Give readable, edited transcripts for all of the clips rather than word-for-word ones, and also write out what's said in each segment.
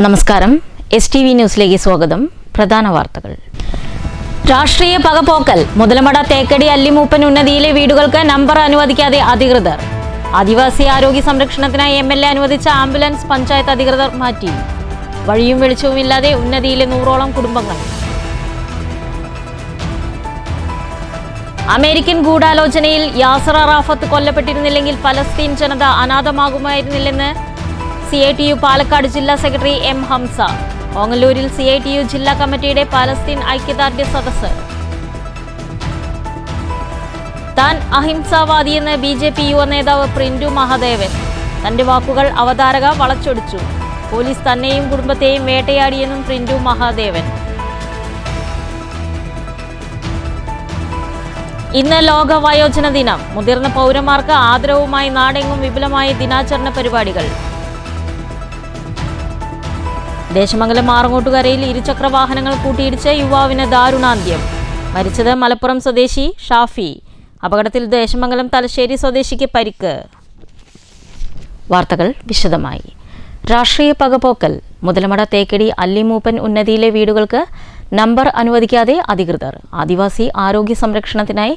നമസ്കാരം STV ന്യൂസിലേക്ക് സ്വാഗതം. പ്രധാന വാർത്തകൾ. രാഷ്ട്രീയ പകപോക്കൽ. മുതലമട തേക്കടി അല്ലിമൂപ്പൻ ഉന്നതിയിലെ വീടുകൾക്ക് നമ്പർ അനുവദിക്കാതെ അധികൃതർ. ആദിവാസി ആരോഗ്യ സംരക്ഷണത്തിനായി MLA അനുവദിച്ച ആംബുലൻസ് പഞ്ചായത്ത് അധികൃതർ മാറ്റി. വഴിയും വെളിച്ചവുമില്ലാതെ ഉന്നതിയിലെ 100ഓളം കുടുംബങ്ങൾ. അമേരിക്കൻ ഗൂഢാലോചനയിൽ യാസർ അറാഫത്ത് കൊല്ലപ്പെട്ടിരുന്നില്ലെങ്കിൽ പലസ്തീൻ ജനത അനാഥമാകുമായിരുന്നില്ലെന്ന് CITU പാലക്കാട് ജില്ലാ സെക്രട്ടറി M. ഹംസ. ഓങ്ങല്ലൂരിൽ CITU ജില്ലാ കമ്മിറ്റിയുടെ പാലസ്തീൻ ഐക്യദാർഢ്യ സദസ്സ്. താൻ അഹിംസാവാദിയെന്ന് BJP യുവ നേതാവ് പ്രിന്റു മഹാദേവൻ. തന്റെ വാക്കുകൾ അവതാരക വളച്ചൊടിച്ചു. പോലീസ് തന്നെയും കുടുംബത്തെയും വേട്ടയാടിയെന്നും പ്രിന്റു മഹാദേവൻ. ഇന്ന് ലോക വയോജന ദിനം. മുതിർന്ന പൗരന്മാർക്ക് ആദരവുമായി നാടെങ്ങും വിപുലമായ ദിനാചരണ പരിപാടികൾ. ദേശമംഗലം മാറങ്ങോട്ടുകരയിൽ ഇരുചക്ര വാഹനങ്ങൾ കൂട്ടിയിടിച്ച് യുവാവിന് ദാരുണാന്ത്യം. മരിച്ചത് മലപ്പുറം സ്വദേശി ഷാഫി. അപകടത്തിൽ ദേശമംഗലം തലശ്ശേരി സ്വദേശിക്ക് പരിക്ക്. വാർത്തകൾ വിശദമായി. രാഷ്ട്രീയ പകപോക്കൽ. മുതലമട തേക്കടി അല്ലിമൂപ്പൻ ഉന്നതിയിലെ വീടുകൾക്ക് നമ്പർ അനുവദിക്കാതെ അധികൃതർ. ആദിവാസി ആരോഗ്യ സംരക്ഷണത്തിനായി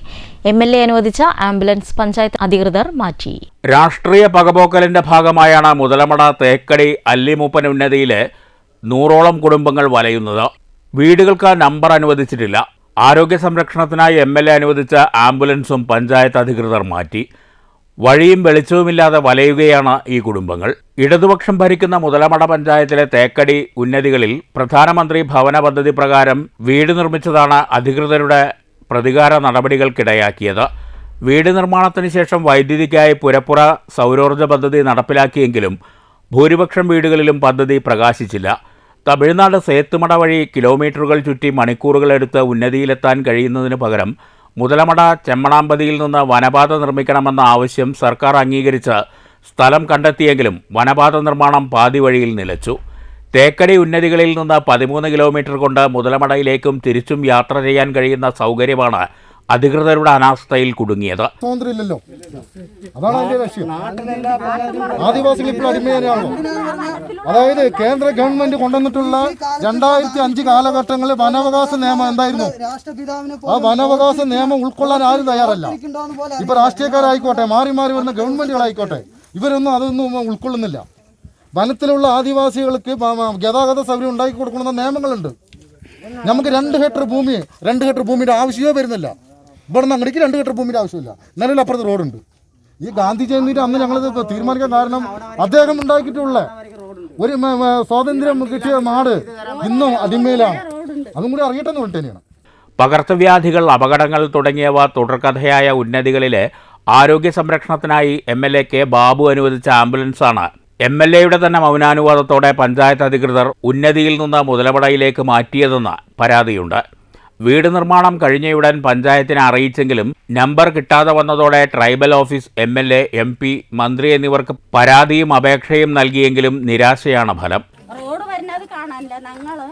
MLA അനുവദിച്ച ആംബുലൻസ് പഞ്ചായത്ത് അധികൃതർ മാറ്റി. രാഷ്ട്രീയ പകപോക്കലിന്റെ ഭാഗമായാണ് മുതലമട തേക്കടി അല്ലിമൂപ്പൻ ഉന്നതിയിലെ 100ഓളം കുടുംബങ്ങൾ വലയുന്നത്. വീടുകൾക്ക് നമ്പർ അനുവദിച്ചിട്ടില്ല. ആരോഗ്യ സംരക്ഷണത്തിനായി MLA അനുവദിച്ച ആംബുലൻസും പഞ്ചായത്ത് അധികൃതർ മാറ്റി. വഴിയും വെളിച്ചവുമില്ലാതെ വലയുകയാണ് ഈ കുടുംബങ്ങൾ. ഇടതുപക്ഷം ഭരിക്കുന്ന മുതലമട പഞ്ചായത്തിലെ തേക്കടി ഉന്നതികളിൽ പ്രധാനമന്ത്രി ഭവന പദ്ധതി പ്രകാരം വീട് നിർമ്മിച്ചതാണ് അധികൃതരുടെ പ്രതികാര നടപടികൾക്കിടയാക്കിയത്. വീട് നിർമ്മാണത്തിന് ശേഷം വൈദ്യുതിക്കായി പുരപ്പുറ സൗരോർജ്ജ പദ്ധതി നടപ്പിലാക്കിയെങ്കിലും ഭൂരിപക്ഷം വീടുകളിലും പദ്ധതി പ്രകാശിച്ചില്ല. തമിഴ്നാട് സേത്തുമട വഴി കിലോമീറ്ററുകൾ ചുറ്റി മണിക്കൂറുകളെടുത്ത് ഉന്നതിയിലെത്താൻ കഴിയുന്നതിന് പകരം മുതലമട ചെമ്മണാമ്പതിയിൽ നിന്ന് വനപാത നിർമ്മിക്കണമെന്ന ആവശ്യം സർക്കാർ അംഗീകരിച്ച് സ്ഥലം കണ്ടെത്തിയെങ്കിലും വനപാത നിർമ്മാണം പാതി വഴിയിൽ നിലച്ചു. തേക്കടി ഉന്നതികളിൽ നിന്ന് 13 കിലോമീറ്റർ കൊണ്ട് മുതലമടയിലേക്കും തിരിച്ചും യാത്ര ചെയ്യാൻ കഴിയുന്ന സൗകര്യമാണ് അധികൃതരുടെ അനാസ്ഥയിൽ കുടുങ്ങിയത്. സ്വാതന്ത്ര്യമില്ലല്ലോ, അതാണ് അതിന്റെ ലക്ഷ്യം. ആദിവാസികൾ ഇപ്പോൾ അടിമയാണോ? അതായത് കേന്ദ്ര ഗവൺമെന്റ് കൊണ്ടുവന്നിട്ടുള്ള 2005 കാലഘട്ടങ്ങളിൽ വനാവകാശ നിയമം എന്തായിരുന്നു? ആ വനാവകാശ നിയമം ഉൾക്കൊള്ളാൻ ആരും തയ്യാറല്ല. ഇപ്പൊ രാഷ്ട്രീയക്കാരായിക്കോട്ടെ, മാറി മാറി വരുന്ന ഗവൺമെന്റുകളായിക്കോട്ടെ, ഇവരൊന്നും അതൊന്നും ഉൾക്കൊള്ളുന്നില്ല. വനത്തിലുള്ള ആദിവാസികൾക്ക് ഗതാഗത സൗകര്യം ഉണ്ടാക്കി കൊടുക്കുന്ന നിയമങ്ങളുണ്ട്. നമുക്ക് 2 ഹെക്ടർ ഭൂമിയുടെ ആവശ്യമേ വരുന്നില്ല. ഇവിടെ നിന്ന് അങ്ങടേക്ക് 2 ഹെക്ടർ ഭൂമിയുടെ ആവശ്യമില്ല. നിലവിൽ അപ്പുറത്ത് റോഡുണ്ട്. ഈ ഗാന്ധി ജയന്തിയിൽ അന്ന് ഞങ്ങളിത് തീരുമാനിക്കാൻ കാരണം അദ്ദേഹം ഉണ്ടാക്കിയിട്ടുള്ള ഒരു സ്വാതന്ത്ര്യം കിട്ടിയ നാട് ഇന്നും അടിമയിലാണ്. അതും കൂടി അറിയട്ടെന്ന് വേണ്ടി തന്നെയാണ്. പകർച്ചവ്യാധികൾ, അപകടങ്ങൾ തുടങ്ങിയവ തുടർക്കഥയായ ഉന്നതികളിലെ ആരോഗ്യ സംരക്ഷണത്തിനായി MLA K. ബാബു അനുവദിച്ച ആംബുലൻസാണ് MLAയുടെ തന്നെ മൗനാനുവാദത്തോടെ പഞ്ചായത്ത് അധികൃതർ ഉന്നതിയിൽ നിന്ന് മുതലമടയിലേക്ക് മാറ്റിയതെന്ന് പരാതിയുണ്ട്. വീട് നിർമ്മാണം കഴിഞ്ഞയുടൻ പഞ്ചായത്തിനെ അറിയിച്ചെങ്കിലും നമ്പർ കിട്ടാതെ വന്നതോടെ ട്രൈബൽ ഓഫീസ്, MLA, MP, മന്ത്രി എന്നിവർക്ക് പരാതിയും അപേക്ഷയും നൽകിയെങ്കിലും നിരാശയാണ് ഫലം. റോഡ് വരുന്നത് കാണാനില്ല. ഞങ്ങള്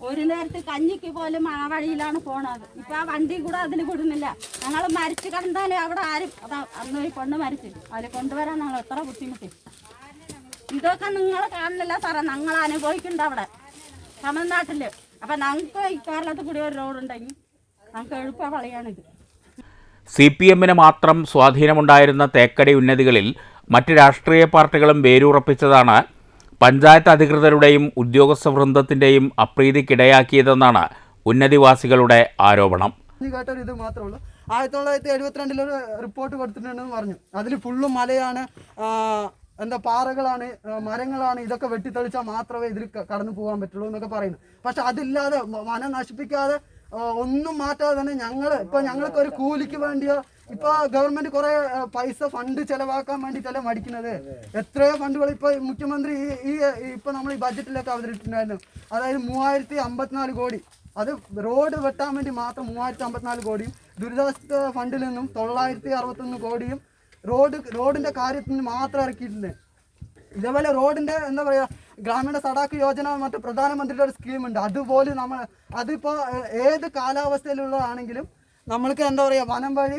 ഒരു നേരത്തെ കഞ്ഞിക്ക് പോലും ആ വഴിയിലാണ് പോണത്. ഇപ്പൊ ആ വണ്ടി കൂടെ അതിൽ വിടുന്നില്ല. ഞങ്ങൾ മരിച്ചു കണ്ടാലേ അവിടെ ആരും അന്ന് പോയി കൊണ്ട് മരിച്ചു അതിൽ കൊണ്ടുവരാൻ ഞങ്ങൾ എത്ര ബുദ്ധിമുട്ടി. ഇതൊക്കെ നിങ്ങൾ കാണുന്നില്ല സാറേ, ഞങ്ങൾ അനുഭവിക്കുന്നുണ്ട് അവിടെ തമിഴ്നാട്ടില്. അപ്പൊ ഞങ്ങൾക്ക് ഈ കേരളത്തിൽ കൂടി ഒരു റോഡ് ഉണ്ടെങ്കിൽ ഞങ്ങൾക്ക് എളുപ്പ വളയാണിത്. CPM-ന് മാത്രം സ്വാധീനമുണ്ടായിരുന്ന തേക്കടി ഉന്നതികളിൽ മറ്റ് രാഷ്ട്രീയ പാർട്ടികളും വേരുറപ്പിച്ചതാണ് പഞ്ചായത്ത് അധികൃതരുടെയും ഉദ്യോഗസ്ഥ വൃന്ദത്തിന്റെയും അപ്രീതിക്കിടയാക്കിയതെന്നാണ് ഉന്നതിവാസികളുടെ ആരോപണം. കേട്ടൊരു ഇത് മാത്രമേ ഉള്ളൂ. 1972 ഒരു റിപ്പോർട്ട് കൊടുത്തിട്ടുണ്ടെന്ന് പറഞ്ഞു. അതിൽ ഫുള്ളും മലയാണ്, പാറകളാണ്, മരങ്ങളാണ്. ഇതൊക്കെ വെട്ടിത്തെളിച്ചാൽ മാത്രമേ ഇതിൽ കടന്നു പോകാൻ പറ്റുള്ളൂ എന്നൊക്കെ പറയുന്നു. പക്ഷെ അതില്ലാതെ വനം നശിപ്പിക്കാതെ ഒന്നും മാറ്റാതെ തന്നെ ഞങ്ങൾക്ക് ഒരു കൂലിക്ക് വേണ്ടിയോ ഇപ്പൊ ഗവൺമെന്റ് കുറെ പൈസ ഫണ്ട് ചെലവാക്കാൻ വേണ്ടിയിട്ടല്ല മടിക്കുന്നത്. എത്രയോ ഫണ്ടുകൾ ഇപ്പൊ മുഖ്യമന്ത്രി ഇപ്പൊ നമ്മൾ ഈ ബഡ്ജറ്റിലൊക്കെ അവതരിപ്പിച്ചിട്ടുണ്ടായിരുന്നു. അതായത് 3054 കോടി, അത് റോഡ് വെട്ടാൻ വേണ്ടി മാത്രം 3054 കോടിയും, ദുരിതാശ്വാസ ഫണ്ടിൽ നിന്നും 961 കോടിയും റോഡിന്റെ കാര്യത്തിന് മാത്രം ഇറക്കിയിട്ടുണ്ട്. ഇതേപോലെ റോഡിന്റെ ഗ്രാമീണ സടാക്ക് യോജന മറ്റു പ്രധാനമന്ത്രിയുടെ ഒരു സ്കീമുണ്ട്. അതുപോലെ അതിപ്പോ ഏത് കാലാവസ്ഥയിലുള്ളതാണെങ്കിലും നമ്മൾക്ക് വനം വഴി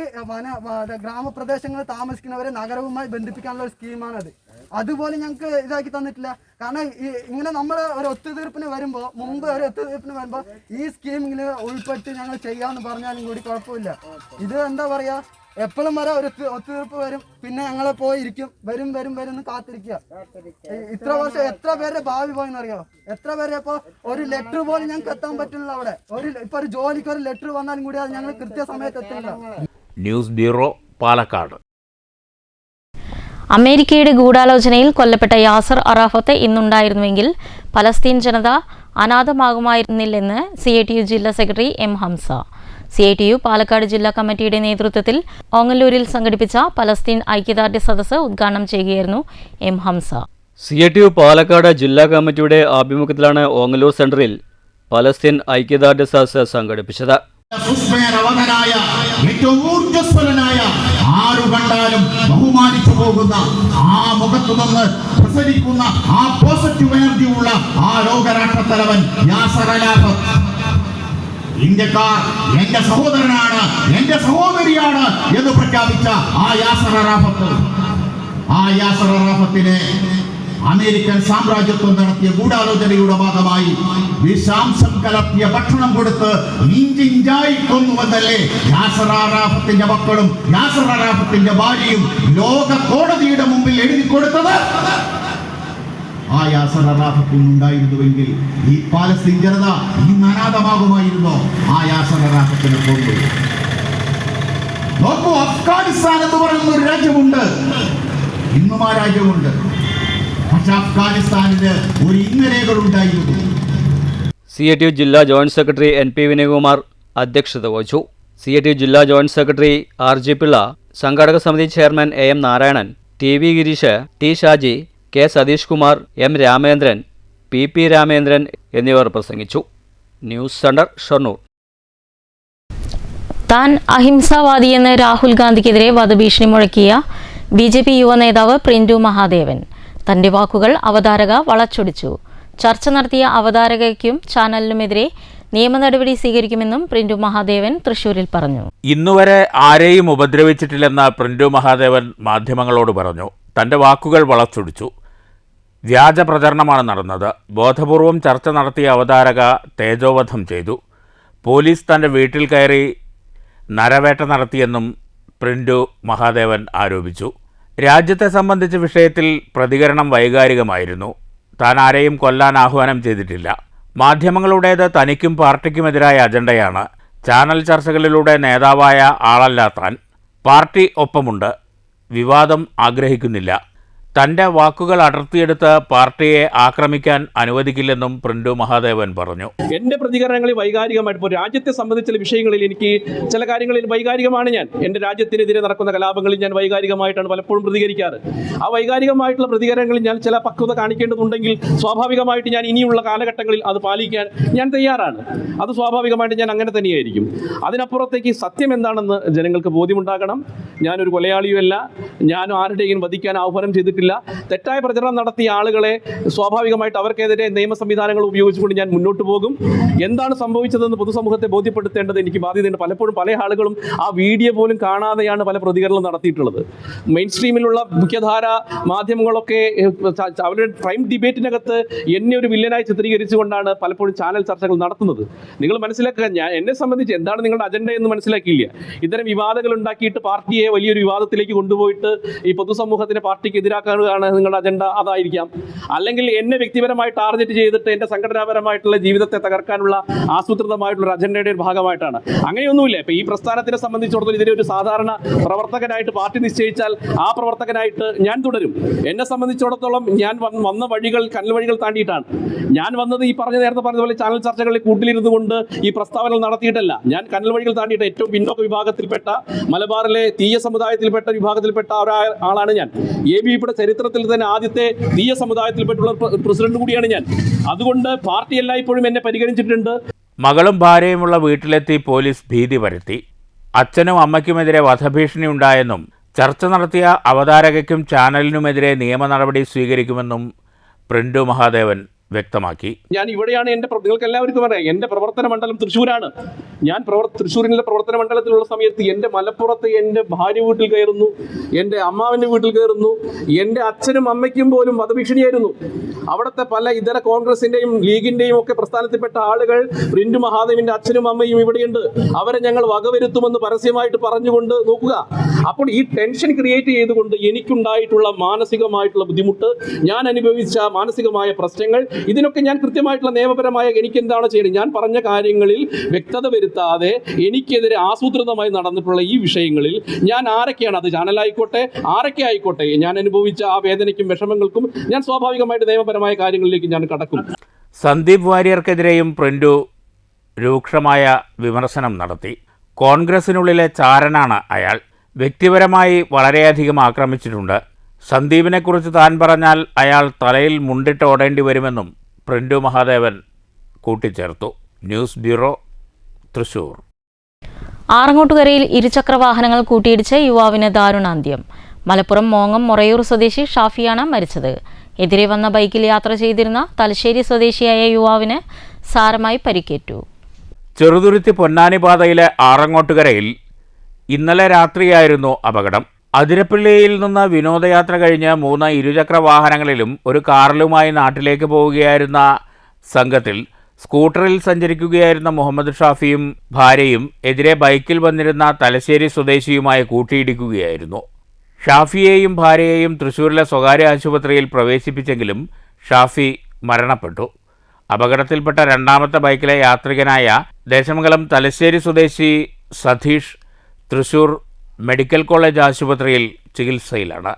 ഗ്രാമപ്രദേശങ്ങളിൽ താമസിക്കുന്നവരെ നഗരവുമായി ബന്ധിപ്പിക്കാനുള്ള ഒരു സ്കീമാണത്. അതുപോലെ ഞങ്ങൾക്ക് ഇതാക്കി തന്നിട്ടില്ല. കാരണം ഇങ്ങനെ നമ്മൾ ഒരു ഒത്തുതീർപ്പിന് വരുമ്പോൾ ഈ സ്കീമിൽ ഉൾപ്പെട്ട് ഞങ്ങൾ ചെയ്യാമെന്ന് പറഞ്ഞാലും കൂടി കുഴപ്പമില്ല. ഇത് എന്താ പറയുക, എപ്പോഴും വരെ ഒരു ഒത്തുതീർപ്പ് വരും, പിന്നെ ഞങ്ങളെ പോയിരിക്കും, വരും എന്ന് കാത്തിരിക്കുക. ഇത്ര വർഷം എത്ര പേരുടെ ഭാവി പോയെന്നറിയോ? എത്ര പേരെ ഇപ്പോൾ ഒരു ലെറ്റർ പോലും ഞങ്ങൾക്ക് എത്താൻ പറ്റില്ല. അവിടെ ഇപ്പൊ ഒരു ജോലിക്ക് ഒരു ലെറ്റർ വന്നാലും കൂടി അത് ഞങ്ങൾ കൃത്യസമയത്ത് എത്തില്ല. News bureau, Palakkad. അമേരിക്കയുടെ ഗൂഢാലോചനയിൽ കൊല്ലപ്പെട്ട യാസർ അറാഫത്ത് ഇന്നുണ്ടായിരുന്നുവെങ്കിൽ പലസ്തീൻ ജനത അനാഥമാകുമായിരുന്നില്ലെന്ന് CITU ജില്ലാ secretary M. Hamsa. CITU Palakkad ജില്ലാ കമ്മിറ്റിയുടെ നേതൃത്വത്തിൽ ഓങ്ങല്ലൂരിൽ സംഘടിപ്പിച്ച പലസ്തീൻ ഐക്യദാർഢ്യ സദസ്സ് ഉദ്ഘാടനം ചെയ്യുകയായിരുന്നു M. ഹംസ. CITU പാലക്കാട് ജില്ലാ കമ്മിറ്റിയുടെ ആഭിമുഖ്യത്തിലാണ് ഓങ്ങല്ലൂർ സെന്ററിൽ പലസ്തീൻ ഐക്യദാർഢ്യ സദസ്സ് സംഘടിപ്പിച്ചത്. ഏറ്റവും ഊർജ്ജസ്വലനായ ആരു കണ്ടാലും ബഹുമാനിച്ചു പോകുന്ന ആ മുഖത്തു നിന്ന് പ്രസരിക്കുന്ന ആ പോസിറ്റീവ് എനർജി ഉള്ള ആ ലോകരാഷ്ട്ര തലവൻ യാസർ അറാഫത്ത്. ഇന്ത്യക്കാർ എന്റെ സഹോദരനാണ്, എന്റെ സഹോദരിയാണ് എന്ന് പ്രഖ്യാപിച്ച ആ യാസർ അറാഫത്തിനെ അമേരിക്കൻ സാമ്രാജ്യത്വം നടത്തിയ ഗൂഢാലോചനയുടെ ഭാഗമായി വിഷാംശം കലർത്തിയ ഭക്ഷണം കൊടുത്ത് ഇഞ്ചിഞ്ചായി കൊന്നുവെന്നല്ലേ യാസർ അറാഫത്തിന്റെ മക്കളും യാസർ അറാഫത്തിന്റെ ഭാര്യയും ലോക കോടതിയുടെ മുമ്പിൽ എഴുതി കൊടുത്തത്? ആ യാസർ അറാഫത്തിന് ഉണ്ടായിരുന്നുവെങ്കിൽ ഈ പാലസ്തീൻ ജനത ഇന്ന് അനാഥമാകുമായിരുന്നോ? ആ യാസർ അറാഫത്തിനെ കൊണ്ടു നോക്കൂ. അഫ്ഗാനിസ്ഥാൻ എന്ന് പറയുന്ന ഒരു രാജ്യമുണ്ട്, ഇന്നും ആ രാജ്യമുണ്ട്. പക്ഷെ അഫ്ഗാനിസ്ഥാനിന് ഒരു ഇന്നലേകളുണ്ടായിരുന്നു. CITU ജില്ലാ ജോയിന്റ് സെക്രട്ടറി NP വിനയകുമാർ അധ്യക്ഷത വഹിച്ചു. CITU ജില്ലാ ജോയിന്റ് സെക്രട്ടറി RG പിള്ള, സംഘാടക സമിതി chairman AM Narayanan, TV Girish, T Shaji, K Satheesh Kumar, M Ramendran, PP Ramendran എന്നിവർ പ്രസംഗിച്ചു. News centre, Shoranur. താൻ അഹിംസാവാദിയെന്ന് രാഹുൽ ഗാന്ധിക്കെതിരെ വധഭീഷണി മുഴക്കിയ BJP യുവ നേതാവ് പ്രിന്റു മഹാദേവൻ. തന്റെ വാക്കുകൾ അവതാരക വളച്ചൊടിച്ചു. ചർച്ച നടത്തിയ അവതാരകയ്ക്കും ചാനലിനുമെതിരെ നിയമ നടപടി സ്വീകരിക്കുമെന്നും പ്രിന്റു മഹാദേവൻ തൃശൂരിൽ പറഞ്ഞു. ഇന്നുവരെ ആരെയും ഉപദ്രവിച്ചിട്ടില്ലെന്ന് പ്രിന്റു മഹാദേവൻ മാധ്യമങ്ങളോട് പറഞ്ഞു. തന്റെ വാക്കുകൾ വളച്ചൊടിച്ചു. വ്യാജ പ്രചരണമാണ് നടന്നത്. ബോധപൂർവം ചർച്ച നടത്തിയ അവതാരക തേജോവധം ചെയ്തു. പോലീസ് തന്റെ വീട്ടിൽ കയറി നരവേട്ട നടത്തിയെന്നും പ്രിന്റു മഹാദേവൻ ആരോപിച്ചു. രാജ്യത്തെ സംബന്ധിച്ച വിഷയത്തിൽ പ്രതികരണം വൈകാരികമായിരുന്നു. താൻ ആരെയും കൊല്ലാൻ ആഹ്വാനം ചെയ്തിട്ടില്ല. മാധ്യമങ്ങളുടേത് തനിക്കും പാർട്ടിക്കുമെതിരായ അജണ്ടയാണ്. ചാനൽ ചർച്ചകളിലൂടെ നേതാവായ ആളല്ല താൻ. പാർട്ടി ഒപ്പമുണ്ട്. വിവാദം ആഗ്രഹിക്കുന്നില്ല. തൻ്റെ വാക്കുകൾ അടർത്തിയെടുത്ത് പാർട്ടിയെ ആക്രമിക്കാൻ അനുവദിക്കില്ലെന്നും പ്രിന്റു മഹാദേവൻ പറഞ്ഞു. എൻ്റെ പ്രതികരണങ്ങളിൽ വൈകാരികമായിട്ട് ഇപ്പോൾ രാജ്യത്തെ സംബന്ധിച്ച വിഷയങ്ങളിൽ എനിക്ക് ചില കാര്യങ്ങളിൽ വൈകാരികമാണ്. എൻ്റെ രാജ്യത്തിനെതിരെ നടക്കുന്ന കലാപങ്ങളിൽ ഞാൻ വൈകാരികമായിട്ടാണ് പലപ്പോഴും പ്രതികരിക്കാറ്. ആ വൈകാരികമായിട്ടുള്ള പ്രതികരണങ്ങളിൽ ഞാൻ ചില പക്വത കാണിക്കേണ്ടതുണ്ടെങ്കിൽ സ്വാഭാവികമായിട്ട് ഞാൻ ഇനിയുള്ള കാലഘട്ടങ്ങളിൽ അത് പാലിക്കാൻ ഞാൻ തയ്യാറാണ്. അത് സ്വാഭാവികമായിട്ട് ഞാൻ അങ്ങനെ തന്നെയായിരിക്കും. അതിനപ്പുറത്തേക്ക് സത്യം എന്താണെന്ന് ജനങ്ങൾക്ക് ബോധ്യമുണ്ടാകണം. ഞാനൊരു കൊലയാളിയുമല്ല, ഞാൻ ആരുടെയും വധിക്കാൻ ആഹ്വാനം ചെയ്തിട്ടില്ല. തെറ്റായ പ്രചരണം നടത്തിയ ആളുകളെ സ്വാഭാവികമായിട്ട് അവർക്കെതിരെ നിയമ സംവിധാനങ്ങൾ ഉപയോഗിച്ചുകൊണ്ട് ഞാൻ മുന്നോട്ട് പോകും. എന്താണ് സംഭവിച്ചതെന്ന് പൊതുസമൂഹത്തെ ബോധ്യപ്പെടുത്തേണ്ടത് എനിക്ക് ബാധ്യതയുണ്ട്. പലപ്പോഴും പല ആളുകളും ആ വീഡിയോ പോലും കാണാതെയാണ് പല പ്രതികരണം നടത്തിയിട്ടുള്ളത്. മെയിൻ സ്ട്രീമിലുള്ള മുഖ്യധാര മാധ്യമങ്ങളൊക്കെ അവരുടെ പ്രൈം ഡിബേറ്റിനകത്ത് എന്നെ ഒരു വില്ലനായി ചിത്രീകരിച്ചുകൊണ്ടാണ് പലപ്പോഴും ചാനൽ ചർച്ചകൾ നടത്തുന്നത്. നിങ്ങൾ മനസ്സിലാക്കുക, എന്നെ സംബന്ധിച്ച് എന്താണ് നിങ്ങളുടെ അജണ്ട എന്ന് മനസ്സിലാക്കിയില്ല. ഇത്തരം വിവാദങ്ങൾ ഉണ്ടാക്കിയിട്ട് പാർട്ടിയെ വലിയൊരു വിവാദത്തിലേക്ക് കൊണ്ടുപോയിട്ട് ഈ പൊതുസമൂഹത്തിനെ പാർട്ടിക്ക് എതിരാക്കാൻ നിങ്ങളുടെ അജണ്ട അതായിരിക്കാം. അല്ലെങ്കിൽ എന്നെ വ്യക്തിപരമായി ടാർഗറ്റ് ചെയ്തിട്ട് എൻ്റെ സംഘടനാപരമായിട്ടുള്ള ജീവിതത്തെ തകർക്കാനുള്ള ആസൂത്രിതമായിട്ടുള്ള അജണ്ടയുടെ ഒരു ഭാഗമായിട്ടാണ്. അങ്ങനെയൊന്നുമില്ല. ഇപ്പൊ ഈ പ്രസ്ഥാനത്തിനെ സംബന്ധിച്ചിടത്തോളം ഇതിനെ ഒരു സാധാരണ പ്രവർത്തകനായിട്ട് പാർട്ടി നിശ്ചയിച്ചാൽ ആ പ്രവർത്തകനായിട്ട് ഞാൻ തുടരും. എന്നെ സംബന്ധിച്ചിടത്തോളം ഞാൻ വന്ന വഴികൾ കനൽ വഴികൾ താണ്ടിയിട്ടാണ് ഞാൻ വന്നത്. ഈ നേരത്തെ പറഞ്ഞതുപോലെ ചാനൽ ചർച്ചകളിൽ കൂട്ടിലിരുന്നു കൊണ്ട് ഈ പ്രസ്താവനകൾ നടത്തിയിട്ടല്ല. ഞാൻ കനൽ വഴികൾ താണ്ടിയിട്ട് ഏറ്റവും പിന്നോക്ക വിഭാഗത്തിൽപ്പെട്ട മലബാറിലെ തീയ സമുദായത്തിൽപ്പെട്ട വിഭാഗത്തിൽപ്പെട്ട ഒരാളാണ് ഞാൻ. ABPയുടെ ചരിത്രത്തിൽ തന്നെ ആദ്യത്തെ തീയ സമുദായത്തിൽപ്പെട്ടുള്ള പ്രസിഡന്റ് കൂടിയാണ് ഞാൻ. അതുകൊണ്ട് പാർട്ടി എല്ലായ്പ്പോഴും എന്നെ പരിഗണിച്ചിട്ടുണ്ട്. മകളും ഭാര്യയുമുള്ള വീട്ടിലെത്തി പോലീസ് ഭീതി പരത്തി. അച്ഛനും അമ്മയ്ക്കുമെതിരെ വധഭീഷണി ഉണ്ടായെന്നും ചർച്ച നടത്തിയ അവതാരകയ്ക്കും ചാനലിനുമെതിരെ നിയമ നടപടി സ്വീകരിക്കുമെന്നും പ്രിന്റു മഹാദേവൻ വ്യക്തമാക്കി. ഞാൻ ഇവിടെയാണ് നിങ്ങൾക്ക് എല്ലാവർക്കും അറിയാം, എൻ്റെ പ്രവർത്തന മണ്ഡലം തൃശ്ശൂരാണ്. ഞാൻ തൃശ്ശൂരിലെ പ്രവർത്തന മണ്ഡലത്തിലുള്ള സമയത്ത് എൻ്റെ മലപ്പുറത്ത് എൻ്റെ ഭാര്യ വീട്ടിൽ കയറുന്നു, എൻ്റെ അമ്മാവൻ്റെ വീട്ടിൽ കയറുന്നു, എൻ്റെ അച്ഛനും അമ്മയ്ക്കും പോലും വധഭീഷണിയായിരുന്നു. അവിടുത്തെ പല ഇതര കോൺഗ്രസിൻ്റെയും ലീഗിൻ്റെയും ഒക്കെ പ്രസ്ഥാനത്തിൽപ്പെട്ട ആളുകൾ പ്രിൻറ്റു മഹാദേവിൻ്റെ അച്ഛനും അമ്മയും ഇവിടെയുണ്ട്, അവരെ ഞങ്ങൾ വകവരുത്തുമെന്ന് പരസ്യമായിട്ട് പറഞ്ഞുകൊണ്ട് നോക്കുക. അപ്പോൾ ഈ ടെൻഷൻ ക്രിയേറ്റ് ചെയ്തുകൊണ്ട് എനിക്കുണ്ടായിട്ടുള്ള മാനസികമായിട്ടുള്ള ബുദ്ധിമുട്ട്, ഞാൻ അനുഭവിച്ച മാനസികമായ പ്രശ്നങ്ങൾ, ഇതിനൊക്കെ ഞാൻ കൃത്യമായിട്ടുള്ള നിയമപരമായ എനിക്ക് എന്താണ് ചെയ്യുന്നത്, ഞാൻ പറഞ്ഞ കാര്യങ്ങളിൽ വ്യക്തത വരുത്താതെ എനിക്കെതിരെ ആസൂത്രിതമായി നടന്നിട്ടുള്ള ഈ വിഷയങ്ങളിൽ ഞാൻ ആരൊക്കെയാണ്, അത് ചാനലായിക്കോട്ടെ ആരൊക്കെ ആയിക്കോട്ടെ, ഞാൻ അനുഭവിച്ച ആ വേദനയ്ക്കും വിഷമങ്ങൾക്കും ഞാൻ സ്വാഭാവികമായിട്ട് നിയമപരമായ കാര്യങ്ങളിലേക്ക് ഞാൻ കടക്കും. സന്ദീപ് വാര്യർക്കെതിരെയും പ്രിൻറ്റു രൂക്ഷമായ വിമർശനം നടത്തി. കോൺഗ്രസിനുള്ളിലെ ചാരനാണ് അയാൾ. വ്യക്തിപരമായി വളരെയധികം ആക്രമിച്ചിട്ടുണ്ട്. സന്ദീപിനെക്കുറിച്ച് താൻ പറഞ്ഞാൽ അയാൾ തലയിൽ മുണ്ടിട്ട് ഓടേണ്ടി വരുമെന്നും പ്രിൻറ്റു മഹാദേവൻ കൂട്ടിച്ചേർത്തു. News bureau, Thrissur. ആറങ്ങോട്ടുകരയിൽ ഇരുചക്രവാഹനങ്ങൾ കൂട്ടിയിടിച്ച് യുവാവിന് ദാരുണാന്ത്യം. മലപ്പുറം മോങ്ങം മൊറയൂർ സ്വദേശി ഷാഫിയാണ് മരിച്ചത്. എതിരെ വന്ന ബൈക്കിൽ യാത്ര ചെയ്തിരുന്ന തലശ്ശേരി സ്വദേശിയായ യുവാവിന് സാരമായി പരിക്കേറ്റു. ചെറുതുരുത്തി പൊന്നാനി പാതയിലെ ആറങ്ങോട്ടുകരയിൽ ഇന്നലെ രാത്രിയായിരുന്നു അപകടം. അതിരപ്പള്ളിയിൽ നിന്ന് വിനോദയാത്ര കഴിഞ്ഞ് 3 ഇരുചക്ര വാഹനങ്ങളിലും ഒരു കാറിലുമായി നാട്ടിലേക്ക് പോവുകയായിരുന്ന സംഘത്തിൽ സ്കൂട്ടറിൽ സഞ്ചരിക്കുകയായിരുന്ന മുഹമ്മദ് ഷാഫിയും ഭാര്യയും എതിരെ ബൈക്കിൽ വന്നിരുന്ന തലശ്ശേരി സ്വദേശിയുമായി കൂട്ടിയിടിക്കുകയായിരുന്നു. ഷാഫിയെയും ഭാര്യയെയും തൃശ്ശൂരിലെ സ്വകാര്യ ആശുപത്രിയിൽ പ്രവേശിപ്പിച്ചെങ്കിലും ഷാഫി മരണപ്പെട്ടു. അപകടത്തിൽപ്പെട്ട രണ്ടാമത്തെ ബൈക്കിലെ യാത്രികനായ ദേശമംഗലം തലശ്ശേരി സ്വദേശി സതീഷ് തൃശൂർ മെഡിക്കൽ കോളേജ് ആശുപത്രിയിൽ ചികിത്സയിലാണ്.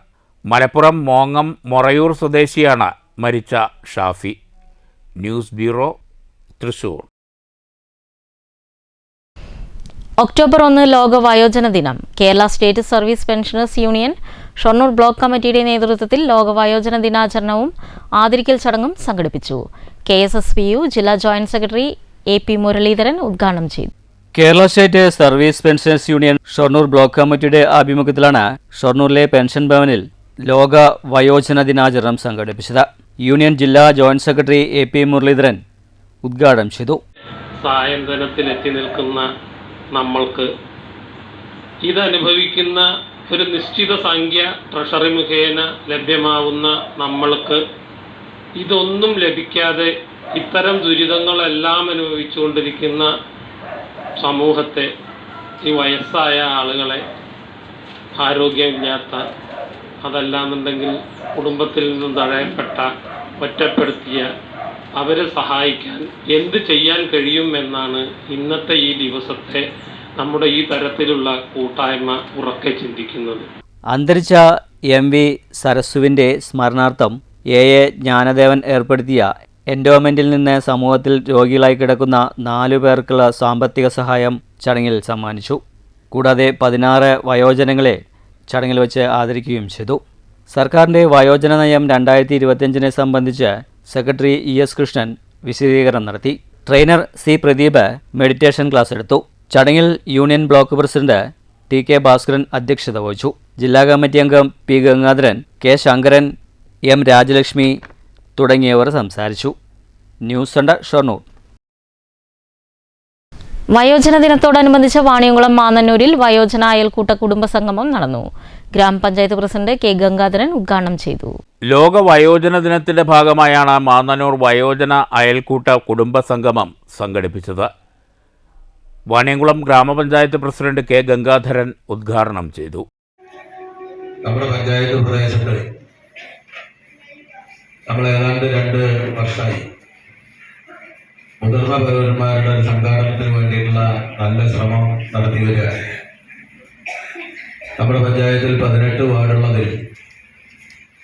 മലപ്പുറം മോങ്ങം മൊറയൂർ സ്വദേശിയാണ് മരിച്ച Shafi. News bureau, Thrissur. October 1 ലോക വയോജന ദിനം. Kerala state service pensioners union Shoranur block കമ്മിറ്റിയുടെ നേതൃത്വത്തിൽ ലോക വയോജന ദിനാചരണവും ആദരിക്കൽ ചടങ്ങും സംഘടിപ്പിച്ചു. KSSPU ജില്ലാ ജോയിന്റ് സെക്രട്ടറി AP മുരളീധരൻ ഉദ്ഘാടനം ചെയ്തു. Kerala state service pensioners union Shoranur block കമ്മിറ്റിയുടെ ആഭിമുഖ്യത്തിലാണ് ഷൊർണൂരിലെ പെൻഷൻ ഭവനിൽ ലോക വയോജന ദിനാചരണം സംഘടിപ്പിച്ചത്. യൂണിയൻ ജില്ലാ ജോയിന്റ് സെക്രട്ടറി AP മുരളീധരൻ ഉദ്ഘാടനം ചെയ്തു. സായന്തനത്തിൽ എത്തി നിൽക്കുന്ന നമ്മൾക്ക് ഇതനുഭവിക്കുന്ന ഒരു നിശ്ചിത സംഖ്യ ട്രഷറി മുഖേന ലഭ്യമാവുന്ന നമ്മൾക്ക് ഇതൊന്നും ലഭിക്കാതെ ഇത്തരം ദുരിതങ്ങളെല്ലാം അനുഭവിച്ചുകൊണ്ടിരിക്കുന്ന സമൂഹത്തെ, ഈ വയസ്സായ ആളുകളെ, ആരോഗ്യമില്ലാത്ത, അതല്ലാന്നുണ്ടെങ്കിൽ കുടുംബത്തിൽ നിന്നും തഴയപ്പെട്ട, ഒറ്റപ്പെടുത്തിയ അവരെ സഹായിക്കാൻ എന്ത് ചെയ്യാൻ കഴിയും എന്നാണ് ഇന്നത്തെ ഈ ദിവസത്തെ നമ്മുടെ ഈ തരത്തിലുള്ള കൂട്ടായ്മ ഉറക്കെ ചിന്തിക്കുന്നത്. അന്തരിച്ച MV സരസുവിൻ്റെ സ്മരണാർത്ഥം AA ജ്ഞാനദേവൻ ഏർപ്പെടുത്തിയ എൻഡോമെന്റിൽ നിന്ന് സമൂഹത്തിൽ രോഗികളായി കിടക്കുന്ന 4 പേർക്കുള്ള സാമ്പത്തിക സഹായം ചടങ്ങിൽ സമ്മാനിച്ചു. കൂടാതെ 16 വയോജനങ്ങളെ ചടങ്ങിൽ വെച്ച് ആദരിക്കുകയും ചെയ്തു. സർക്കാരിൻ്റെ വയോജന നയം 2025 സംബന്ധിച്ച് സെക്രട്ടറി ES കൃഷ്ണൻ വിശദീകരണം നടത്തി. Trainer C Pradeep meditation class എടുത്തു. ചടങ്ങിൽ union block president TK Bhaskaran അധ്യക്ഷത വഹിച്ചു. ജില്ലാ കമ്മിറ്റി അംഗം P Gangadharan, K Sankaran, M Rajalakshmi തുടങ്ങിയവർ സംസാരിച്ചു. News centre, Shoranur. വയോജന ദിനത്തോടനുബന്ധിച്ച് വാണിയംകുളം മാന്നന്നൂരിൽ വയോജന അയൽക്കൂട്ട കുടുംബ സംഗമം നടന്നു. ഗ്രാമപഞ്ചായത്ത് പ്രസിഡന്റ് K ഗംഗാധരൻ ഉദ്ഘാടനം ചെയ്തു. ലോക വയോജന ദിനത്തിന്റെ ഭാഗമായാണ് മാന്നന്നൂർ വയോജന അയൽക്കൂട്ട കുടുംബ സംഗമം സംഘടിപ്പിച്ചത്. വാണിയംകുളം ഗ്രാമപഞ്ചായത്ത് പ്രസിഡന്റ് K ഗംഗാധരൻ ഉദ്ഘാടനം ചെയ്തു. നമ്മുടെ പഞ്ചായത്ത് പ്രദേശത്ത് നമ്മൾ ഏതാണ്ട് 2 വർഷമായി മുതിർന്ന പൗരന്മാരുടെ സംഘാടനത്തിന് വേണ്ടിയിട്ടുള്ള നല്ല ശ്രമം നടത്തി വരികയാണ്. നമ്മുടെ പഞ്ചായത്തിൽ 18 വാർഡുള്ളതിൽ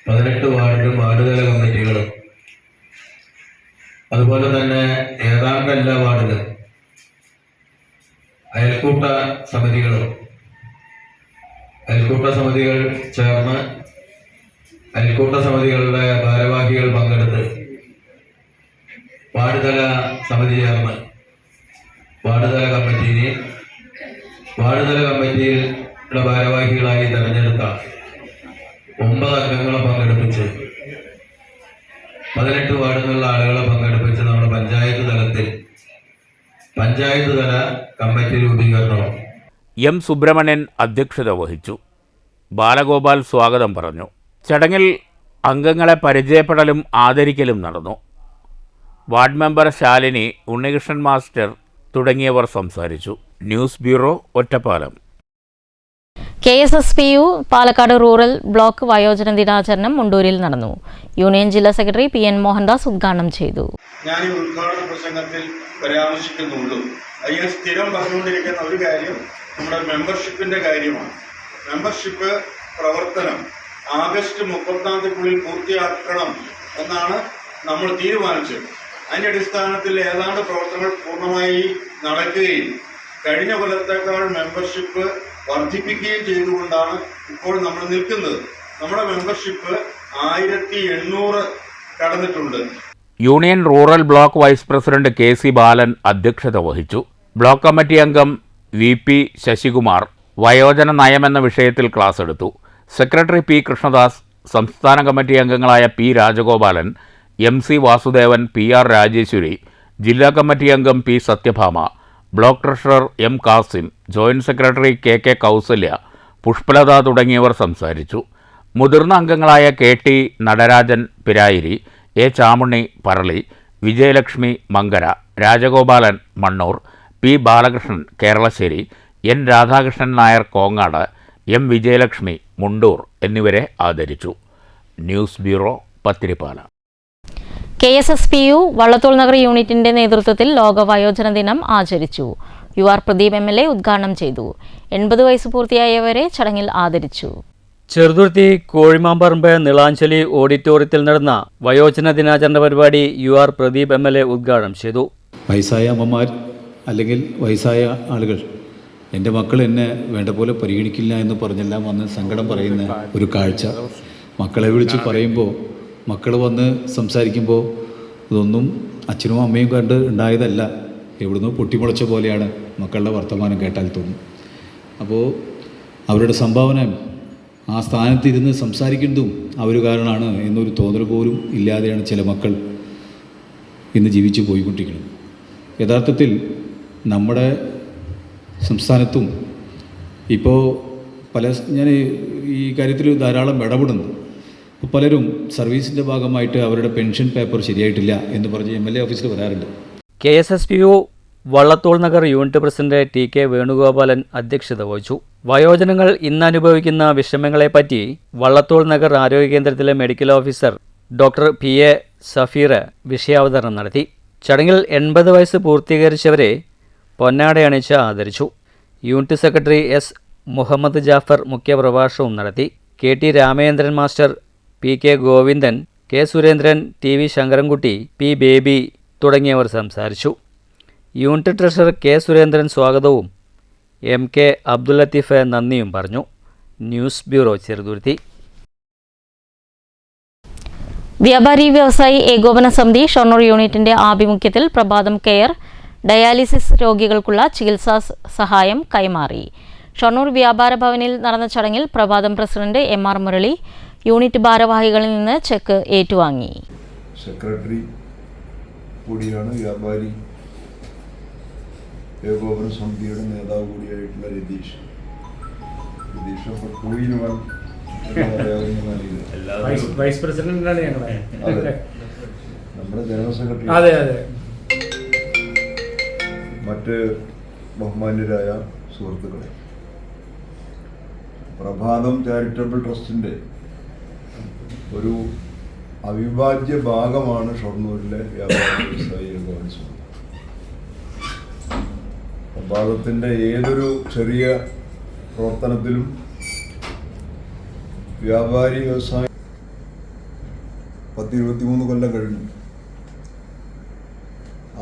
18 വാർഡിലും വാർഡുതല കമ്മിറ്റികളും അതുപോലെ തന്നെ ഏതാണ്ട് എല്ലാ വാർഡിലും അയൽക്കൂട്ട സമിതികൾ ചേർന്ന് അയൽക്കൂട്ട സമിതികളുടെ ഭാരവാഹികൾ പങ്കെടുത്ത് വാർഡുതല സമിതി ചേർന്ന് വാർഡുതല കമ്മിറ്റിയുടെ ഭാരവാഹികളായി തെരഞ്ഞെടുത്ത 9 അംഗങ്ങളെ പങ്കെടുപ്പിച്ച് 18 വാർഡിലുള്ള ആളുകളെ പങ്കെടുപ്പിച്ച് നമ്മുടെ പഞ്ചായത്ത് തലത്തിൽ പഞ്ചായത്ത് തല കമ്മിറ്റി രൂപീകരണവും. എം സുബ്രഹ്മണ്യൻ അധ്യക്ഷത വഹിച്ചു. ബാലഗോപാൽ സ്വാഗതം പറഞ്ഞു. ചടങ്ങിൽ അംഗങ്ങളെ പരിചയപ്പെടലും ആദരിക്കലും നടന്നു. Ward member Shalini, Unnikrishnan master തുടങ്ങിയവർ സംസാരിച്ചു. News bureau, Ottapalam. KSSPU Palakkad rural block വയോജന ദിനാചരണം മുണ്ടൂരിൽ നടന്നു. യൂണിയൻ ജില്ലാ സെക്രട്ടറി PN മോഹൻദാസ് ഉദ്ഘാടനം ചെയ്തു. ഞാൻ ഈ ഉദ്ഘാടന പ്രസംഗത്തിൽ പരാമർശിക്കുന്നുള്ളൂ. അതിന് സ്ഥിരം പറഞ്ഞുകൊണ്ടിരിക്കുന്ന ഒരു കാര്യം നമ്മുടെ മെമ്പർഷിപ്പിന്റെ കാര്യമാണ്. മെമ്പർഷിപ്പ് പ്രവർത്തനം ആഗസ്റ്റ് 30-ാം പൂർത്തിയാക്കണം എന്നാണ് നമ്മൾ തീരുമാനിച്ചത്. അതിൻ്റെ അടിസ്ഥാനത്തിൽ ഏതാണ്ട് പ്രവർത്തനങ്ങൾ പൂർണ്ണമായി നടക്കുകയും കഴിഞ്ഞ കൊല്ലത്തേക്കാൾ മെമ്പർഷിപ്പ് വർദ്ധിപ്പിക്കുകയും ചെയ്തുകൊണ്ടാണ് ഇപ്പോൾ നമ്മൾ നിൽക്കുന്നത്. നമ്മുടെ മെമ്പർഷിപ്പ് 1800 കടന്നിട്ടുണ്ട്. Union rural block vice president KC Balan അധ്യക്ഷത വഹിച്ചു. ബ്ലോക്ക് കമ്മിറ്റി അംഗം VP ശശികുമാർ വയോജന നയമെന്ന വിഷയത്തിൽ ക്ലാസ് എടുത്തു. സെക്രട്ടറി P കൃഷ്ണദാസ്, സംസ്ഥാന കമ്മിറ്റി അംഗങ്ങളായ P Rajagopalan, MC Vasudevan, PR Rajeshwari, ജില്ലാ കമ്മിറ്റി അംഗം P Sathyabhama, block treasurer M Kasim, joint secretary KK Kousalya, Pushpalatha തുടങ്ങിയവർ സംസാരിച്ചു. മുതിർന്ന അംഗങ്ങളായ KT Natarajan Pirayiri, A Chamunni Parali, Vijayalakshmi Mankara, Rajagopalan Mannur, P Balakrishnan Keralassery, N Radhakrishnan Nair Kongad, M Vijayalakshmi Mundur എന്നിവരെ ആദരിച്ചു. News bureau, Pathirippala. KSSPU Vallathol Nagar യൂണിറ്റിന്റെ നേതൃത്വത്തിൽ ലോക വയോജന ദിനം ആചരിച്ചു. UR പ്രദീപ് MLA ഉദ്ഘാടനം ചെയ്തു. 80 വയസ്സ് പൂർത്തിയായവരെ ചടങ്ങിൽ ആദരിച്ചു. ചെറുതുരുത്തി കോഴിമാമ്പറമ്പ് നിളാഞ്ചലി ഓഡിറ്റോറിയത്തിൽ നടന്ന വയോജന ദിനാചരണ പരിപാടി UR പ്രദീപ് MLA ഉദ്ഘാടനം ചെയ്തു. വയസ്സായ അമ്മമാർ അല്ലെങ്കിൽ വയസ്സായ ആളുകൾ എൻ്റെ മക്കൾ എന്നെ വേണ്ട പോലെ പരിഗണിക്കില്ല എന്ന് പറഞ്ഞെല്ലാം വന്ന് സങ്കടം പറയുന്ന ഒരു കാഴ്ച. മക്കളെ വിളിച്ച് പറയുമ്പോൾ, മക്കൾ വന്ന് സംസാരിക്കുമ്പോൾ ഇതൊന്നും അച്ഛനും അമ്മയും കണ്ട് ഉണ്ടായതല്ല, എവിടുന്നോ പൊട്ടിമുളച്ച പോലെയാണ് മക്കളുടെ വർത്തമാനം കേട്ടാൽ തോന്നും. അപ്പോൾ അവരുടെ സംഭാവന ആ സ്ഥാനത്തിരുന്ന് സംസാരിക്കുന്നതും അവർ കാരണമാണ് എന്നൊരു തോന്നൽ പോലും ഇല്ലാതെയാണ് ചില മക്കൾ ഇന്ന് ജീവിച്ചു പോയിക്കൊണ്ടിരിക്കുന്നത്. യഥാർത്ഥത്തിൽ നമ്മുടെ സംസ്ഥാനത്തും ഇപ്പോൾ ഞാൻ ഈ കാര്യത്തിൽ ധാരാളം ഇടപെടുന്നു. ഇപ്പോൾ പലരും സർവീസിൻ്റെ ഭാഗമായിട്ട് അവരുടെ പെൻഷൻ പേപ്പർ ശരിയായിട്ടില്ല എന്ന് പറഞ്ഞ് MLA ഓഫീസിൽ വരാറുണ്ട്. KSSPU Vallathol Nagar unit president TK Venugopalan അധ്യക്ഷത വഹിച്ചു. വയോജനങ്ങൾ ഇന്ന് അനുഭവിക്കുന്ന വിഷമങ്ങളെപ്പറ്റി വള്ളത്തോൾ നഗർ ആരോഗ്യ കേന്ദ്രത്തിലെ medical officer doctor PA Safeer വിഷയാവതരണം നടത്തി. ചടങ്ങിൽ 80 വയസ്സ് പൂർത്തീകരിച്ചവരെ പൊന്നാടയണിച്ച് ആദരിച്ചു. Unit secretary S Muhammad Jafar മുഖ്യപ്രഭാഷണവും നടത്തി. KT Ramendran master, PK Govindan, K Surendran, TV Sankarankutty, P Baby തുടങ്ങിയവർ സംസാരിച്ചു. യൂണിറ്റ് ട്രഷറർ K സുരേന്ദ്രൻ സ്വാഗതവും MK അബ്ദുൽ ലത്തീഫ് നന്ദിയും പറഞ്ഞു. News bureau, Cheruthuruthy. വ്യാപാരി വ്യവസായി ഏകോപന സമിതി ഷൊർണൂർ യൂണിറ്റിന്റെ ആഭിമുഖ്യത്തിൽ പ്രഭാതം കെയർ ഡയാലിസിസ് രോഗികൾക്കുള്ള ചികിത്സാ സഹായം കൈമാറി. ഷൊർണൂർ വ്യാപാര ഭവനിൽ നടന്ന ചടങ്ങിൽ പ്രഭാതം പ്രസിഡന്റ് MR മുരളി യൂണിറ്റ് ഭാരവാഹികളിൽ നിന്ന് ചെക്ക് ഏറ്റുവാങ്ങി. സെക്രട്ടറി കൂടിയാണ് വ്യാപാരി ഏകോപന സമിതിയുടെ നേതാവ് കൂടിയായിട്ടുള്ള രതീഷ് വൈസ് പ്രസിഡന്റാണ് നമ്മുടെ ജനറൽ സെക്രട്ടറി. അതെ അതെ. മറ്റ് ബഹുമാന്യരായ സുഹൃത്തുക്കളെ, പ്രഭാതം ചാരിറ്റബിൾ ട്രസ്റ്റിൻ്റെ ഒരു അവിഭാജ്യ ഭാഗമാണ് ഷൊർണൂരിലെ വ്യാപാരി വ്യവസായി ഏകോപന സമിതി. പ്രഭാതത്തിൻ്റെ ഏതൊരു ചെറിയ പ്രവർത്തനത്തിലും വ്യാപാരി വ്യവസായി 10-23 കൊല്ലം കഴിഞ്ഞു.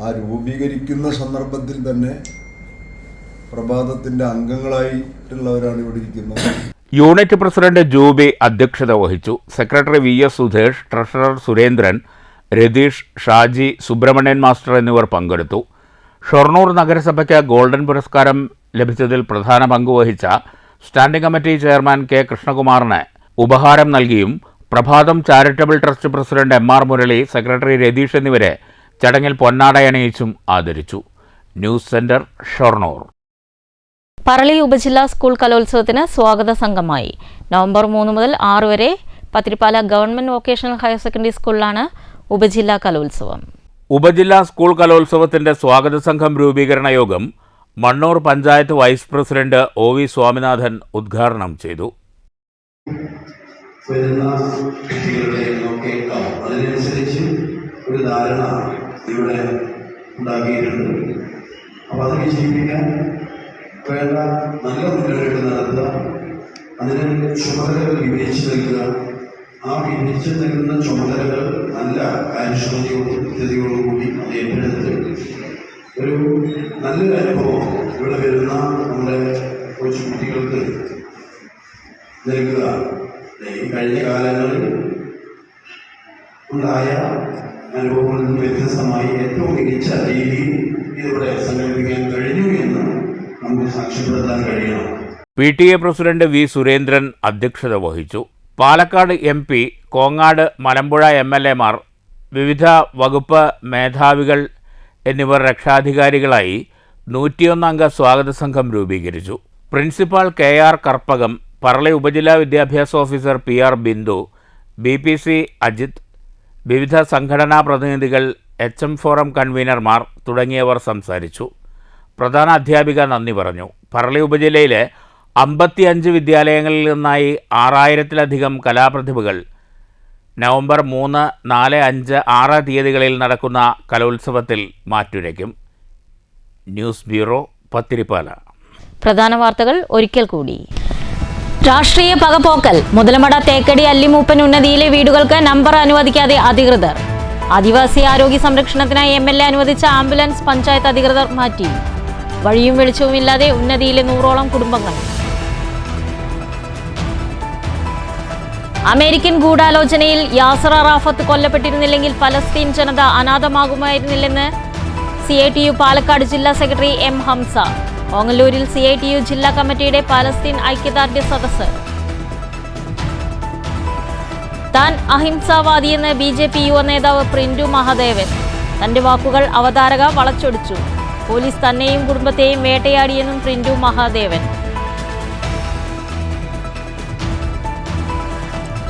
ആ രൂപീകരിക്കുന്ന സന്ദർഭത്തിൽ തന്നെ പ്രഭാതത്തിൻ്റെ അംഗങ്ങളായിട്ടുള്ളവരാണ് ഇവിടെ ഇരിക്കുന്നത്. യൂണിറ്റ് പ്രസിഡന്റ് ജൂബി അധ്യക്ഷത വഹിച്ചു. Secretary VS Sudhesh, treasurer Surendran, Ratheesh, Shaji, Subramanian master എന്നിവർ പങ്കെടുത്തു. ഷൊർണൂർ നഗരസഭയ്ക്ക് ഗോൾഡൻ പുരസ്കാരം ലഭിച്ചതിൽ പ്രധാന പങ്കുവഹിച്ച സ്റ്റാൻഡിംഗ് കമ്മിറ്റി ചെയർമാൻ K കൃഷ്ണകുമാറിന് ഉപഹാരം നൽകിയും Prabhatham charitable trust president MR Murali, secretary Ratheesh എന്നിവരെ ചടങ്ങിൽ പൊന്നാടയണിയിച്ചും ആദരിച്ചു. News centre, Shoranur. പറളി ഉപജില്ലാ സ്കൂൾ കലോത്സവത്തിന് സ്വാഗത സംഘമായി. നവംബർ 3 മുതൽ 6 വരെ Pathirippala government vocational higher secondary സ്കൂളിലാണ് ഉപജില്ലാ കലോത്സവം. ഉപജില്ലാ സ്കൂൾ കലോത്സവത്തിന്റെ സ്വാഗത സംഘം രൂപീകരണ യോഗം Mannur panchayat vice president OV Swaminathan ഉദ്ഘാടനം ചെയ്തു. അതിനനുസരിച്ച് ഒരു ധാരണ ഇവിടെ ഉണ്ടാക്കിയിട്ടുണ്ട്. അപ്പോൾ അത് വിജയിപ്പിക്കാൻ വേണ്ട നല്ല മുന്നൊരുക്കം നടത്തുക, അതിന് ചുമതലകൾ വിഭജിച്ച് നൽകുക, ആ വിഭജിച്ച് നൽകുന്ന ചുമതലകൾ നല്ല കാര്യക്ഷമതയോടും കൃത്യതയോടുകൂടി അത് ഏറ്റെടുത്ത് ഒരു നല്ലൊരു അനുഭവം ഇവിടെ വരുന്ന നമ്മുടെ കൊച്ചു കുട്ടികൾക്ക് നൽകുക. ഈ കഴിഞ്ഞ കാലങ്ങളിൽ ഉണ്ടായ അനുഭവങ്ങളിൽ നിന്ന് വ്യത്യസ്തമായി ഏറ്റവും മികച്ച രീതിയിൽ ഇതിലൂടെ സംഘടിപ്പിക്കാൻ കഴിഞ്ഞു എന്ന് നമുക്ക് സാക്ഷ്യപ്പെടുത്താൻ കഴിയണം. PTA പ്രസിഡന്റ് V സുരേന്ദ്രൻ അധ്യക്ഷത വഹിച്ചു. പാലക്കാട് MP, കോങ്ങാട്, മലമ്പുഴ MLA മാർ, വിവിധ വകുപ്പ് മേധാവികൾ എന്നിവർ രക്ഷാധികാരികളായി 101 അംഗ സ്വാഗത സംഘം രൂപീകരിച്ചു. പ്രിൻസിപ്പാൾ KR കർപ്പകം, പറളി ഉപജില്ലാ വിദ്യാഭ്യാസ officer PR Bindu, BPC Ajith, വിവിധ സംഘടനാ പ്രതിനിധികൾ, HM ഫോറം കൺവീനർമാർ തുടങ്ങിയവർ സംസാരിച്ചു. പ്രധാന അധ്യാപിക നന്ദി പറഞ്ഞു. പറളി ഉപജില്ലയിലെ 55 വിദ്യാലയങ്ങളിൽ നിന്നായി 6000-ലധികം കലാപ്രതിഭകൾ നവംബർ 3, 4, 5, 6 തീയതികളിൽ നടക്കുന്ന കലോത്സവത്തിൽ മാറ്റുരയ്ക്കും. News bureau, Pathiripala. പ്രധാന വാർത്തകൾ ഒരിക്കൽ കൂടി. രാഷ്ട്രീയ പകപോക്കൽ. മുതലമട തേക്കടി അല്ലിമൂപ്പൻ ഉന്നതിയിലെ വീടുകൾക്ക് നമ്പർ അനുവദിക്കാതെ അധികൃതർ. ആദിവാസി ആരോഗ്യ സംരക്ഷണത്തിനായി MLA അനുവദിച്ച ആംബുലൻസ് പഞ്ചായത്ത് അധികൃതർ മാറ്റി. വഴിയും വെളിച്ചവുമില്ലാതെ ഉന്നതിയിലെ 100ഓളം കുടുംബങ്ങൾ. അമേരിക്കൻ ഗൂഢാലോചനയിൽ യാസർ അറാഫത്ത് കൊല്ലപ്പെട്ടിരുന്നില്ലെങ്കിൽ പലസ്തീൻ ജനത അനാഥമാകുമായിരുന്നില്ലെന്ന് CITU പാലക്കാട് ജില്ലാ സെക്രട്ടറി M ഹംസ. ഓങ്ങല്ലൂരിൽ CITU ജില്ലാ കമ്മിറ്റിയുടെ പലസ്തീൻ ഐക്യദാർഢ്യ സദസ്സ്. താൻ അഹിംസാവാദിയെന്ന് BJP യുവ നേതാവ് പ്രിന്റു മഹാദേവൻ. തന്റെ വാക്കുകൾ അവതാരക വളച്ചൊടിച്ചു. പോലീസ് തന്നെയും കുടുംബത്തെയും വേട്ടയാടിയെന്നും പ്രിന്റു മഹാദേവൻ.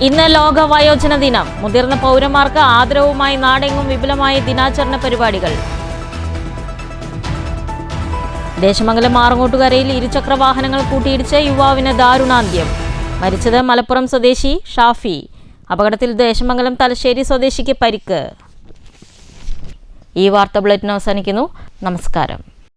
ഇന്ന് ലോക വയോജന ദിനം. മുതിർന്ന പൗരന്മാർക്ക് ആദരവുമായി നാടെങ്ങും വിപുലമായ ദിനാചരണ പരിപാടികൾ. ദേശമംഗലം ആറങ്ങോട്ടുകരയിൽ ഇരുചക്ര വാഹനങ്ങൾ കൂട്ടിയിടിച്ച് യുവാവിന് ദാരുണാന്ത്യം. മരിച്ചത് മലപ്പുറം സ്വദേശി ഷാഫി. അപകടത്തിൽ ദേശമംഗലം തലശ്ശേരി സ്വദേശിക്ക് പരിക്ക്. ഈ വാർത്താ ബുള്ളറ്റിൻ അവസാനിക്കുന്നു. നമസ്കാരം.